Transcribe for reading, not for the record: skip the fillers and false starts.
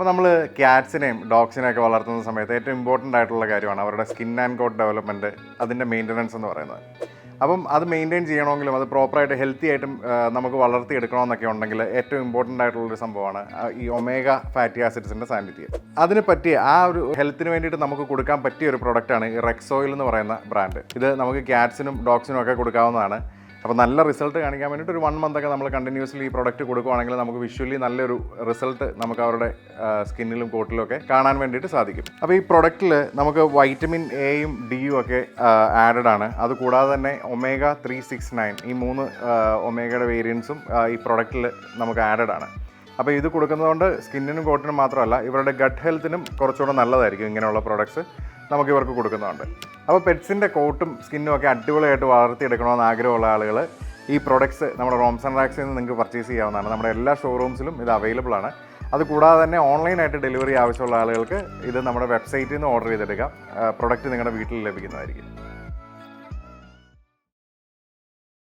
അപ്പോൾ നമ്മൾ ക്യാറ്റ്സിനെയും ഡോഗ്സിനെയൊക്കെ വളർത്തുന്ന സമയത്ത് ഏറ്റവും ഇമ്പോർട്ടൻ്റ് ആയിട്ടുള്ള കാര്യമാണ് അവരുടെ സ്കിൻ ആൻഡ് കോട്ട് ഡെവലപ്മെൻറ്റ്, അതിൻ്റെ മെയിൻ്റനൻസ് എന്ന് പറയുന്നത്. അപ്പം അത് മെയിൻറ്റെയിൻ ചെയ്യണമെങ്കിലും അത് പ്രോപ്പറായിട്ട് ഹെൽത്തി ആയിട്ടും നമുക്ക് വളർത്തിയെടുക്കണമെന്നൊക്കെ ഉണ്ടെങ്കിൽ ഏറ്റവും ഇമ്പോർട്ടൻ്റ് ആയിട്ടുള്ളൊരു സംഭവമാണ് ഈ ഒമേഗ ഫാറ്റി ആസിഡ്സിൻ്റെ സാന്നിധ്യം. അതിന് പറ്റിയ ആ ഒരു ഹെൽത്തിന് വേണ്ടിയിട്ട് നമുക്ക് കൊടുക്കാൻ പറ്റിയ ഒരു പ്രൊഡക്റ്റാണ് ഈ റെക്സോയിൽ എന്ന് പറയുന്ന ബ്രാൻഡ്. ഇത് നമുക്ക് ക്യാറ്റ്സിനും ഡോഗ്സിനും ഒക്കെ കൊടുക്കാവുന്നതാണ്. അപ്പോൾ നല്ല റിസൾട്ട് കാണിക്കാൻ വേണ്ടിയിട്ട് ഒരു 1 month ഒക്കെ നമ്മൾ കണ്ടിന്യൂസ്ലി ഈ പ്രൊഡക്റ്റ് കൊടുക്കുകയാണെങ്കിൽ നമുക്ക് വിഷ്വലി നല്ലൊരു റിസൾട്ട് നമുക്ക് അവരുടെ സ്കിന്നിലും കോട്ടിലും ഒക്കെ കാണാൻ വേണ്ടിയിട്ട് സാധിക്കും. അപ്പോൾ ഈ പ്രൊഡക്റ്റിൽ നമുക്ക് വൈറ്റമിൻ എയും ഡിയും ഒക്കെ ആഡഡ് ആണ്. അതുകൂടാതെ തന്നെ ഒമേഗ 369 ഈ 3 ഒമേഗയുടെ വേരിയൻസും ഈ പ്രൊഡക്റ്റിൽ നമുക്ക് ആഡഡ് ആണ്. അപ്പോൾ ഇത് കൊടുക്കുന്നതുകൊണ്ട് സ്കിന്നിനും കോട്ടിനും മാത്രമല്ല ഇവരുടെ ഗട്ട് ഹെൽത്തിനും കുറച്ചുകൂടെ നല്ലതായിരിക്കും ഇങ്ങനെയുള്ള പ്രൊഡക്ട്സ് നമുക്ക് ഇവർക്ക് കൊടുക്കുന്നുണ്ട്. അപ്പോൾ പെറ്റ്സിൻ്റെ കോട്ടും സ്കിന്നും ഒക്കെ അടിപൊളിയായിട്ട് വളർത്തിയെടുക്കണമെന്ന് ആഗ്രഹമുള്ള ആളുകൾ ഈ പ്രൊഡക്ട്സ് നമ്മുടെ റോംസ് ആൻഡ് റാക്സിൽ നിന്ന് നിങ്ങൾക്ക് പർച്ചേസ് ചെയ്യാവുന്നതാണ്. നമ്മുടെ എല്ലാ ഷോറൂംസിലും ഇത് അവൈലബിൾ ആണ്. അതുകൂടാതെ തന്നെ ഓൺലൈനായിട്ട് ഡെലിവറി ആവശ്യമുള്ള ആളുകൾക്ക് ഇത് നമ്മുടെ വെബ്സൈറ്റിൽ നിന്ന് ഓർഡർ ചെയ്തെടുക്കാം. പ്രൊഡക്റ്റ് നിങ്ങളുടെ വീട്ടിൽ ലഭിക്കുന്നതായിരിക്കും.